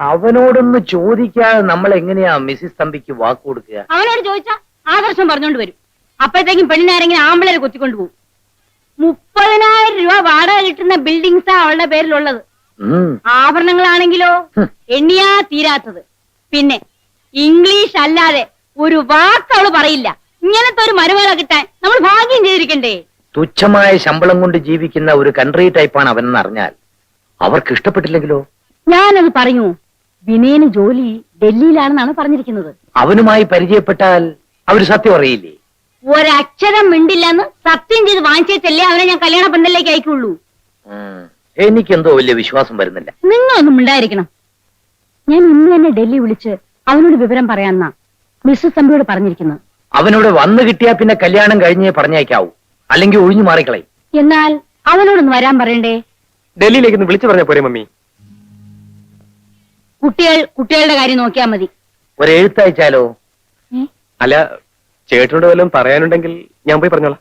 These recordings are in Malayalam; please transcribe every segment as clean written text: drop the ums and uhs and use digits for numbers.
അവനോടൊന്ന് ചോദിക്കാതെ നമ്മൾ എങ്ങനെയാ മിസ്സിസ് തമ്പിക്ക് വാക്ക് കൊടുക്കുക? അവനോട് ചോദിച്ചാ ആദർശം പറഞ്ഞോണ്ട് വരും. അപ്പോഴത്തേക്കും പെണ്ണിനാരെങ്കിലും ആമ്പിളരെ കൊത്തിക്കൊണ്ടു പോകും. 30,000 രൂപ വാടക കിട്ടുന്ന ബിൽഡിങ്സാ അവളുടെ പേരിലുള്ളത്. ആഭരണങ്ങളാണെങ്കിലോ എണ്ണിയാ തീരാത്തത്. പിന്നെ ഇംഗ്ലീഷ് അല്ലാതെ ഒരു വാക്ക് അവള് പറയില്ല. ഇങ്ങനത്തെ ഒരു മരുമകളെ കിട്ടാൻ നമ്മൾ ഭാഗ്യം ചെയ്തിരിക്കണ്ടേ? തുച്ഛമായ ശമ്പളം കൊണ്ട് ജീവിക്കുന്ന ഒരു കൺട്രി ടൈപ്പാണ് അവനെന്ന് അറിഞ്ഞാൽ അവർക്ക് ഇഷ്ടപ്പെട്ടില്ലെങ്കിലോ? ഞാനത് പറയൂ. വിനയന് ജോലി ഡൽഹിയിലാണെന്നാണ് പറഞ്ഞിരിക്കുന്നത്. അവനുമായി പരിചയപ്പെട്ടാൽ അവര് സത്യം അറിയില്ലേ? ഒരക്ഷരം മിണ്ടില്ലെന്ന് സത്യം ചെയ്ത് വാങ്ങിച്ചേച്ചല്ലേ അവനെ ഞാൻ കല്യാണ പന്തലിലേക്ക് അയക്കുള്ളൂ. എനിക്കെന്തോ വലിയ വിശ്വാസം വരുന്നില്ല. നിങ്ങളൊന്നും മിണ്ടായിരിക്കണം. ഞാൻ ഇന്ന് തന്നെ ഡൽഹി വിളിച്ച് അവനോട് വിവരം പറയാന്നാ മിസ്സസ് തമ്പിയോട് പറഞ്ഞിരിക്കുന്നത്. അവനോട് വന്നു കിട്ടിയാ പിന്നെ കല്യാണം കഴിഞ്ഞേ പറഞ്ഞേക്കാവൂ, അല്ലെങ്കിൽ ഒഴിഞ്ഞു മാറിക്കളയും. എന്നാൽ അവനോടൊന്ന് വരാൻ പറയണ്ടേ? ഡൽഹിയിലേക്ക് വിളിച്ചു പറഞ്ഞ പോരെ മമ്മി? കുട്ടികളുടെ കാര്യം നോക്കിയാ മതി. ഒരെഴുത്തയച്ചാലോ? അല്ല, ചേട്ടനോട് വല്ലതും പറയാനുണ്ടെങ്കിൽ ഞാൻ പോയി പറഞ്ഞോളാം.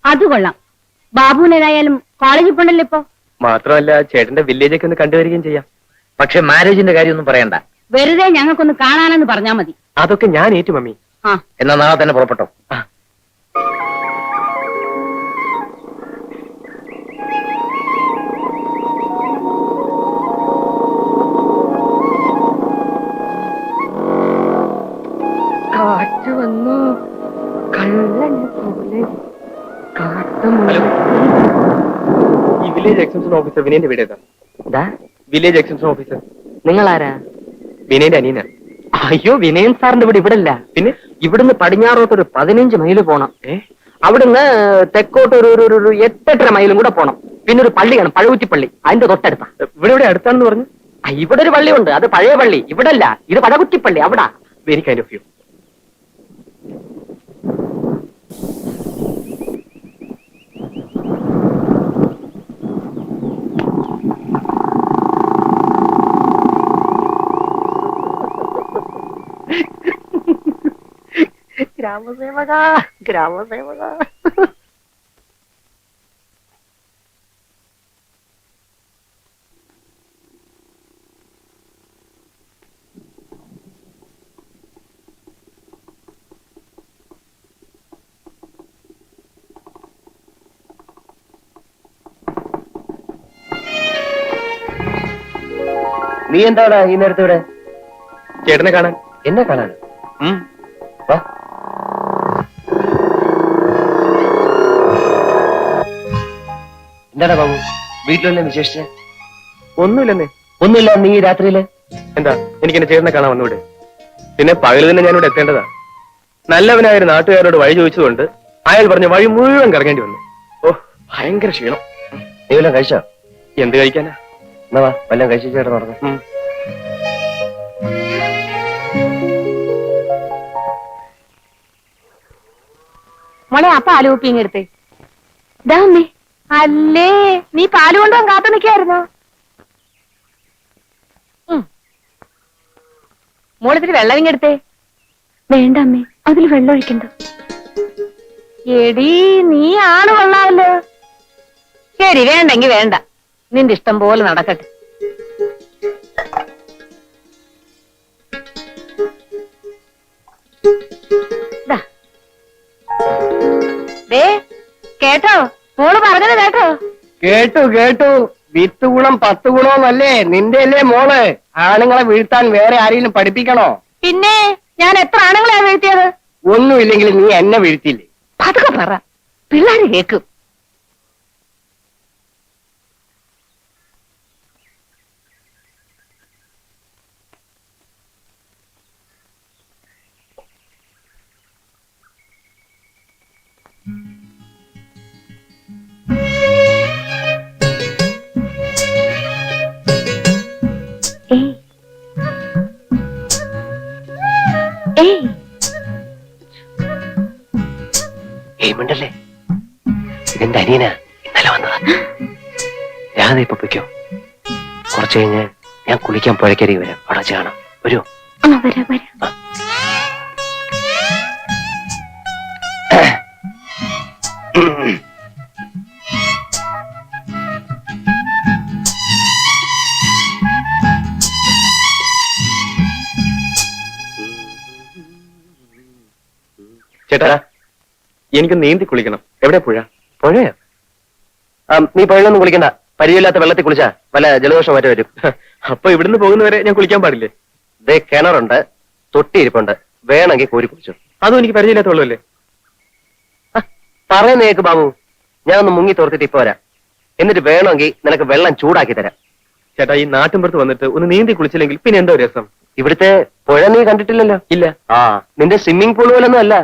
അത് കൊള്ളാം. ബാബുവിനേതായാലും കോളേജിൽ പോണ്ടല്ലോ ഇപ്പൊ. മാത്രമല്ല ചേട്ടന്റെ വില്ലേജൊക്കെ ഒന്ന് കണ്ടുവരികയും ചെയ്യാം. പക്ഷെ മാരേജിന്റെ കാര്യമൊന്നും പറയണ്ട. വെറുതെ ഞങ്ങൾക്കൊന്ന് കാണാനെന്ന് പറഞ്ഞാ മതി. അതൊക്കെ ഞാൻ ഏറ്റു മമ്മി. എന്നാ നാളെ തന്നെ പുറപ്പെട്ടോ. കാറ്റ് വന്നു കള്ളനെ പോലെ ഈ വില്ലേജ് എക്സ്റ്റൻഷൻ ഓഫീസർ വിനയന്റെ വീട് ഏതാ? വില്ലേജ് എക്സ്റ്റൻഷൻ ഓഫീസർ നിങ്ങളാരാ? വിനയന്റെ അനിയന. അയ്യോ, വിനയൻ സാറിന്റെ ഇവിടെ ഇവിടല്ല. പിന്നെ ഇവിടുന്ന് പടിഞ്ഞാറോട്ട് ഒരു 15 മൈല് പോണം. അവിടുന്ന് തെക്കോട്ട് ഒരു 8-8.5 മൈലും കൂടെ പോണം. പിന്നെ ഒരു പള്ളി കാണും, പഴകുറ്റിപ്പള്ളി. അതിന്റെ തൊട്ടടുത്താ. ഇവിടെ ഇവിടെ അടുത്താണെന്ന് പറഞ്ഞു. ഇവിടെ ഒരു പള്ളിയുണ്ട്, അത് പഴയ പള്ളി. ഇവിടല്ല, ഇത് പഴകുറ്റിപ്പള്ളി. അവിടാ. Very kind of you. ഗ്രാമസേവക, ഗ്രാമസേവക. നീ എന്താടാ ഈ നേരത്തെ ഇവിടെ? ചേട്ടനെ കാണാൻ. എന്നെ കാണാൻ? വാ. എന്താടാ ബാബു, വീട്ടിലെല്ലാം വിശേഷിച്ച്? ഒന്നുമില്ലെന്നേ. ഒന്നുമില്ല. നീ രാത്രിയില് എന്താ എനിക്ക് എന്റെ ചേട്ടനെ കാണാൻ വന്നൂടെ? പിന്നെ പകല് തന്നെ ഞാനിവിടെ എത്തേണ്ടതാ. നല്ലവനായ ഒരു നാട്ടുകാരോട് വഴി ചോദിച്ചതുകൊണ്ട് അയാൾ പറഞ്ഞ വഴി മുഴുവൻ കറങ്ങേണ്ടി വന്നു. ഓ, ഭയങ്കര ക്ഷീണം. നീ വല്ലതും കഴിച്ചോ? എന്ത് കഴിക്കാനാ? എന്നാ വാ, വല്ലതും കഴിച്ചു ചേട്ടൻ നടന്നു. മോളെ, ആ പാല് കുപ്പിങ് എടുത്തേ. അല്ലേ, നീ പാല് കൊണ്ടുപോകാൻ കാത്തു നിൽക്കായിരുന്നോ? മോളിതിൽ വെള്ളം ഇങ്ങെടുത്തേ. വേണ്ട അമ്മേ, അതിൽ വെള്ളം ഒഴിക്കണ്ട. എടി, നീ ആണ് കൊള്ളാമല്ലോ. ശരി, വേണ്ടെങ്കി വേണ്ട. നിന്റെ ഇഷ്ടം പോലെ നടക്കട്ടെ. കേട്ടോ, മോള് പറഞ്ഞത് കേട്ടോ? കേട്ടു കേട്ടു. 10 ഗുണം 10 ഗുണമെന്നല്ലേ നിന്റെ അല്ലേ മോള്? ആണുങ്ങളെ വീഴ്ത്താൻ വേറെ ആരെങ്കിലും പഠിപ്പിക്കണോ? പിന്നെ ഞാൻ എത്ര ആണുങ്ങളെ വീഴ്ത്തിയത്? ഒന്നുമില്ലെങ്കിൽ നീ എന്നെ വീഴ്ത്തിയില്ലേ? അതൊക്കെ പറ, പിള്ളേര് കേക്കും. മിണ്ടല്ലേ, ഇതെന്റെ അനിയനാ, ഇന്നലെ വന്നതാ. രാധ ഇപ്പൊ പൊയ്ക്കോ. കുറച്ചു കഴിഞ്ഞ് ഞാൻ കുളിക്കാൻ പുഴക്കരി വരാം, അവിടെ വെച്ച് കാണാം. വരുമോ? ചേട്ടാ എനിക്ക് നീന്തി കുളിക്കണം. എവിടെ പുഴ? പുഴയോ? നീ പുഴയൊന്നും കുളിക്കണ്ട. പരിചയമില്ലാത്ത വെള്ളത്തിൽ കുളിച്ചാ വല്ല ജലദോഷം മറ്റോ വരും. അപ്പൊ ഇവിടുന്ന് പോകുന്നവരെ ഞാൻ കുളിക്കാൻ പാടില്ലേ? ദേ കിണറുണ്ട്, തൊട്ടിയിരിപ്പുണ്ട്, വേണമെങ്കിൽ കോരി കുളിച്ചു. അതും എനിക്ക് പരിചയമില്ലാത്തുള്ളൂ. പറയുന്നേക്ക് ബാബു, ഞാൻ ഒന്ന് മുങ്ങി തോർത്തിട്ട് ഇപ്പൊ വരാം. എന്നിട്ട് വേണമെങ്കിൽ നിനക്ക് വെള്ളം ചൂടാക്കി തരാം. ചേട്ടാ ഈ നാട്ടിൻപുറത്ത് വന്നിട്ട് ഒന്ന് നീന്തി കുളിച്ചില്ലെങ്കിൽ പിന്നെ എന്തോ രസം. ഇവിടുത്തെ പുഴ നീ കണ്ടിട്ടില്ലല്ലോ? ഇല്ല. നിന്റെ സ്വിമ്മിംഗ് പൂൾ പോലൊന്നും അല്ല,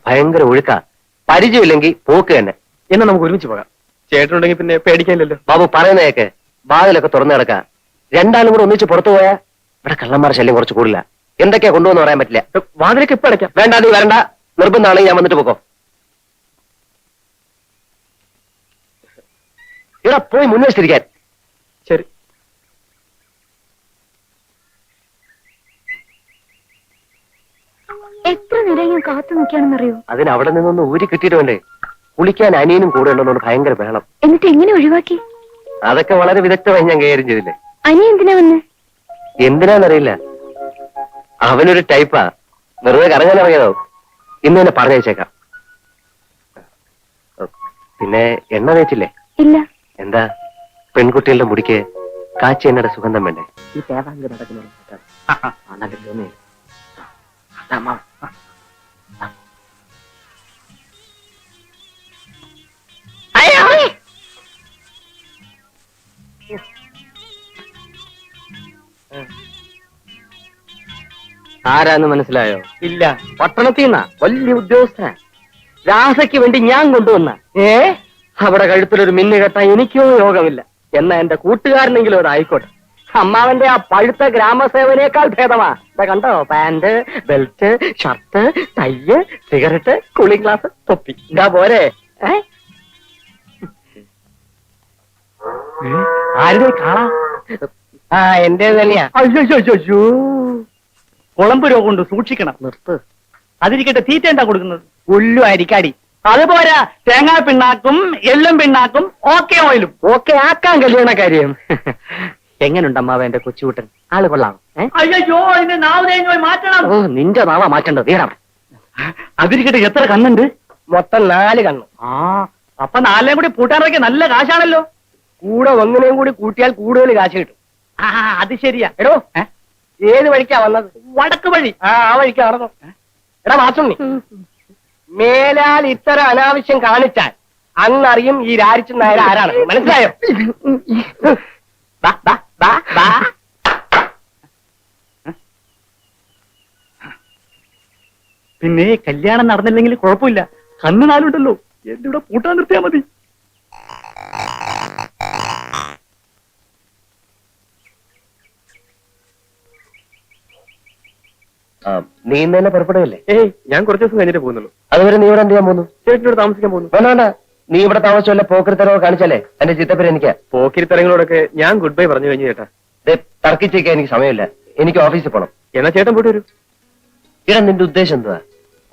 ഭയങ്കര ഒഴുക്കാ. പരിചയമില്ലെങ്കിൽ പോക്ക് തന്നെ. എന്നാ നമുക്ക് ഒരുമിച്ച് പോകാം. ചേട്ടനുണ്ടെങ്കിൽ പിന്നെ പേടിക്കാനില്ലല്ലോ. ബാബു പറയുന്നേക്ക്, വാതിലൊക്കെ തുറന്നു കിടക്ക. രണ്ടാളും കൂടെ ഒന്നിച്ച് പുറത്തു പോയാ ഇവിടെ കള്ളന്മാരുടെ ശല്യം കുറച്ച് കൂടില്ല. എന്തൊക്കെയാ കൊണ്ടുവന്ന് പറയാൻ പറ്റില്ല. വാതിലൊക്കെ ഇപ്പൊ അടയ്ക്കാം. വേണ്ട, നീ വരണ്ട. നിർബന്ധമാണെങ്കിൽ ഞാൻ വന്നിട്ട് പോക്കോ. ഇവിടെ പോയി മുൻവശത്തിരിക്കാൻ. ശരി. എത്ര നേരം ഞാൻ കാത്തു നിൽക്കുകയാണെന്നറിയോ? അതിന് അവിടെ നിന്നൊന്ന് ഊരി കിട്ടിയിട്ട് വേണ്ടേ? കുളിക്കാൻ അനിയനും കൂടെ ഉണ്ടെന്നോട് ഭയങ്കര ബഹളം. എന്നിട്ട് എങ്ങനെ ഒഴിവാക്കി? അതൊക്കെ വളരെ വിദഗ്ധമായി ഞാൻ കൈകാര്യം ചെയ്തില്ലേ. അനിയ എന്തിനാ വന്ന്? എന്തിനാന്നറിയില്ല, അവനൊരു ടൈപ്പാ. വെറുതെ കറങ്ങാൻ ഇറങ്ങിയതോ. ഇന്ന് തന്നെ പറഞ്ഞയച്ചേക്കാം. പിന്നെ എണ്ണ തേച്ചില്ലേ? ഇല്ല. എന്താ, പെൺകുട്ടികളുടെ മുടിക്ക് കാച്ചി എണ്ണയുടെ സുഗന്ധം വേണ്ടേ? ഈ തേവാങ്ക് നടക്കുന്ന ആരാന്ന് മനസ്സിലായോ? ഇല്ല. പട്ടണത്തിൽ നിന്നാ, വലിയ ഉദ്യോഗസ്ഥനാ. രാസയ്ക്ക് വേണ്ടി ഞാൻ കൊണ്ടുവന്ന. അവിടെ കഴുത്തിലൊരു മിന്നു കെട്ടാൻ എനിക്കോ യോഗമില്ല. എന്നാ എന്റെ കൂട്ടുകാരനെങ്കിലും ഒരായിക്കോട്ടെ. അമ്മാവന്റെ ആ പഴുത്ത ഗ്രാമസേവനേക്കാൾ ഭേദമാ. ഇതാ കണ്ടോ, pant, belt, shirt, tie, cigarette, cooling glass, തൊപ്പി. ഇതാ പോരെ. ആരുടെ കാണാ? എന്റെ തന്നെയാ. അയ്യോ, കുളമ്പ് രോഗമുണ്ട്, സൂക്ഷിക്കണം. നിർത്ത്. അതിരിക്കട്ടെ, തീറ്റ എന്താ കൊടുക്കുന്നത്? പുല്ലു അരിക്കാടി. അതുപോരാ, തേങ്ങാ പിണ്ണാക്കും എള്ളും പിണ്ണാക്കും ഓക്കെ ഓയിലും. ഓക്കെ ആക്കാൻ കല്യാണ കാര്യം. എങ്ങനുണ്ട് അമ്മാവ എന്റെ കൊച്ചുകൂട്ടൻ? ആള് കൊള്ളാം. അയ്യോ, അതിന്റെ നാവ് തേങ്ങ മാറ്റണം. ഓ, നിന്റെ നാവാ മാറ്റേണ്ടത്. തീരാ. അതിരിക്കട്ടെ, എത്ര കണ്ണുണ്ട്? മൊത്തം 4 കണ്ണു. അപ്പൊ 4 കൂടി പൂട്ടാനൊക്കെ നല്ല കാശാണല്ലോ. കൂടെ ഒന്നിനെയും കൂടി കൂട്ടിയാൽ കൂടുതൽ കാശ് കിട്ടും. അത് ശരിയാ. എടോ, ഏത് വഴിക്കാ വന്നത്? വടക്ക് വഴി. ആ വഴിക്കാ നടന്നു. എടാ മാസുണ്ണി, മേലാൽ ഇത്തരം അനാവശ്യം കാണിച്ചാൽ അന്നറിയും ഈ രാരിച്ചു നായർ ആരാണ്. മനസ്സിലായോ? പിന്നെ കല്യാണം നടന്നില്ലെങ്കിൽ കുഴപ്പമില്ല, കണ്ണ് 4 ഉണ്ടല്ലോ. എന്റെ ഇവിടെ പൂട്ടാൻ നിർത്തിയാ മതി. നീ ഇന്ന് തന്നെ പുറപ്പെടുകയല്ലേ? ഏയ്, ഞാൻ കുറച്ച് ദിവസം കഴിഞ്ഞിട്ട് പോകുന്നുള്ളൂ. അതുവരെ നീ ഇവിടെ എന്ത് ചെയ്യാൻ പോകുന്നു? ചേട്ടനോട് താമസിക്കാൻ പോകുന്നു. വേണ്ട, നീ ഇവിടെ താമസിച്ചല്ല പോക്കരിത്തരവോ കാണിച്ചാലേ എന്റെ ചിത്തപ്പേര് എനിക്കാ. പോക്കിരിത്തരങ്ങളോടൊക്കെ ഞാൻ ഗുഡ് ബൈ പറഞ്ഞു കഴിഞ്ഞു ചേട്ടാ. തർക്കിച്ചേക്കാൻ എനിക്ക് സമയമില്ല. എനിക്ക് ഓഫീസിൽ പോണം. എന്നാ ചേട്ടൻ പോയിട്ട് വരൂ. ഇടാ, നിന്റെ ഉദ്ദേശം എന്തുവാ?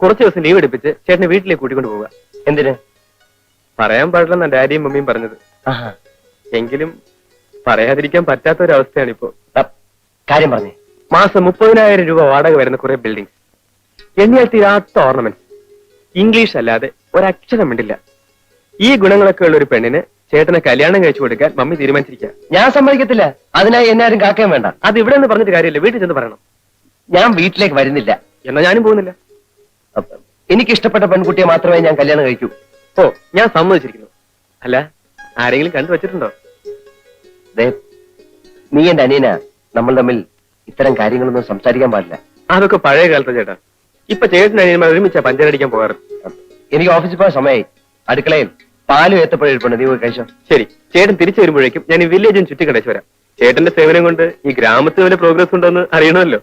കുറച്ച് ദിവസം ലീവ് എടുപ്പിച്ച് ചേട്ടനെ വീട്ടിലേക്ക് കൂട്ടിക്കൊണ്ട് പോവുക. എന്തിന്? പറയാൻ പാടില്ലെന്നാ ഡാഡിയും മമ്മിയും പറഞ്ഞത്. എങ്കിലും പറയാതിരിക്കാൻ പറ്റാത്ത ഒരു അവസ്ഥയാണിപ്പോ. കാര്യം പറഞ്ഞേ. മാസം 30,000 രൂപ വാടക വരുന്ന കുറെ ബിൽഡിംഗ്, എണ്ണിയാൽ തീരാത്ത ഓർണമെന്റ്സ്, ഇംഗ്ലീഷ് അല്ലാതെ ഒരക്ഷരം മിണ്ടില്ല. ഈ ഗുണങ്ങളൊക്കെ ഉള്ള ഒരു പെണ്ണിന് ചേട്ടനെ കല്യാണം കഴിച്ചു കൊടുക്കാൻ മമ്മി തീരുമാനിച്ചിരിക്കുക. ഞാൻ സമ്മതിക്കത്തില്ല. അതിനായി എന്നെ ആരും കാക്കുകയും വേണ്ട. അത് ഇവിടെ നിന്ന് പറഞ്ഞിട്ട് കാര്യമില്ല, വീട്ടിൽ ചെന്ന് പറയണം. ഞാൻ വീട്ടിലേക്ക് വരുന്നില്ല. എന്നാ ഞാനും പോകുന്നില്ല. എനിക്ക് ഇഷ്ടപ്പെട്ട പെൺകുട്ടിയെ മാത്രമേ ഞാൻ കല്യാണം കഴിക്കൂ. ഓ, ഞാൻ സമ്മതിച്ചിരിക്കുന്നു. അല്ല, ആരെങ്കിലും കണ്ടു വെച്ചിട്ടുണ്ടോ? നീ എന്റെ അനിയനാ. നമ്മൾ തമ്മിൽ ഇത്തരം കാര്യങ്ങളൊന്നും സംസാരിക്കാൻ പാടില്ല. അതൊക്കെ പഴയ കാലത്ത് ചേട്ടാ. ഇപ്പൊ ചേട്ടൻ അനിയന്മാർ ഒരുമിച്ചാ പഞ്ചരടിക്കാൻ പോകാറ്. എനിക്ക് ഓഫീസിൽ പോകാൻ സമയമായി. അടുക്കളയിൽ പാലും ഏത്തപ്പഴം നീ പോയി കഴിച്ചോ. ശരി, ചേട്ടൻ തിരിച്ചു വരുമ്പോഴേക്കും ഞാൻ ഈ വില്ലേജും ചുറ്റി കടച്ചു വരാം. ചേട്ടന്റെ സേവനം കൊണ്ട് ഈ ഗ്രാമത്തിൽ വല്ല പ്രോഗ്രസ് ഉണ്ടോന്ന് അറിയണമല്ലോ.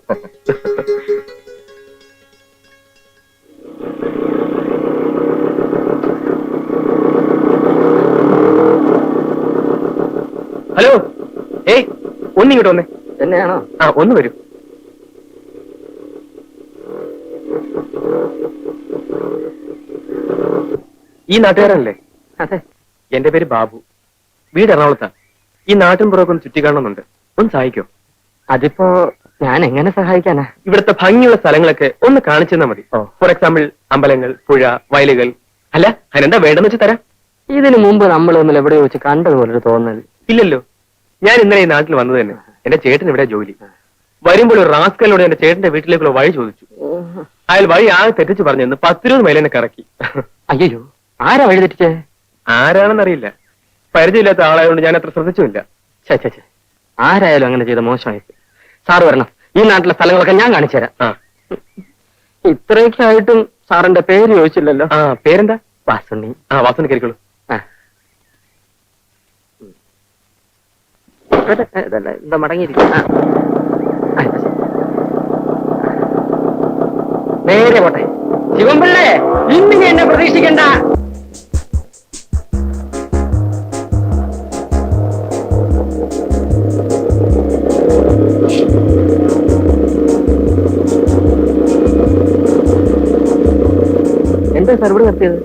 ഹലോ, ഏയ് ഒന്നിങ്ങോട്ട് വന്നേ. തന്നെയാണോ? ഒന്ന് വരൂ. ഈ നാട്ടുകാരനല്ലേ? അതെ. എന്റെ പേര് ബാബു. വീട് എറണാകുളത്താ. ഈ നാട്ടിൻ പുറമൊക്കെ ഒന്ന് ചുറ്റി കാണണമെന്നുണ്ട്. ഒന്ന് സഹായിക്കോ? അതിപ്പോ ഞാൻ എങ്ങനെ സഹായിക്കാനാ? ഇവിടുത്തെ ഭംഗിയുള്ള സ്ഥലങ്ങളൊക്കെ ഒന്ന് കാണിച്ചു തന്നാ മതി. ഓ. ഫോർ എക്സാമ്പിൾ അമ്പലങ്ങൾ, പുഴ, വയലുകൾ. അല്ല അതിനെന്താ വേണ്ടെന്ന് വെച്ച് തരാം. ഇതിനു മുമ്പ് നമ്മൾ തമ്മിൽ എവിടെയോ വെച്ച് കണ്ടതുപോലൊരു തോന്നൽ. ഇല്ലല്ലോ, ഞാൻ ഇന്നലെ ഈ നാട്ടിൽ വന്നത് തന്നെ. എന്റെ ചേട്ടൻ ഇവിടെ ജോലി. വരുമ്പോൾ ഒരു റാസ്കലിനോട് എന്റെ ചേട്ടന്റെ വീട്ടിലേക്കുള്ള വഴി ചോദിച്ചു. അയാൾ വഴി ആകെ തെറ്റിച്ച് പറഞ്ഞു 10-20 മൈൽ എന്നെ കറക്കി. അയ്യോ, ആരാ വഴി തെറ്റിച്ചേ? ആരാണെന്നറിയില്ല. പരിചയമില്ലാത്ത ആളായതുകൊണ്ട് ഞാൻ അത്ര ശ്രദ്ധിച്ചുമില്ല. ചേ ആരായാലും അങ്ങനെ ചെയ്ത മോശമായി. സാറ് വരണം, ഈ നാട്ടിലെ സ്ഥലങ്ങളൊക്കെ ഞാൻ കാണിച്ചു തരാം. ആ ഇത്രയൊക്കെ ആയിട്ടും സാറിന്റെ പേര് ചോദിച്ചില്ലല്ലോ. ആ പേരെന്താ? വാസുണ്ണി. ആ വാസന കയറിക്കോളൂ. ആ. എന്താ മടങ്ങിയിരിക്കും. നേരെ പോട്ടെ. ശിവൻപിള്ളേ, ഇന്നിനി എന്നെ പ്രതീക്ഷിക്കണ്ട. എന്താ സാർ ഇവിടെ നിർത്തിയത്?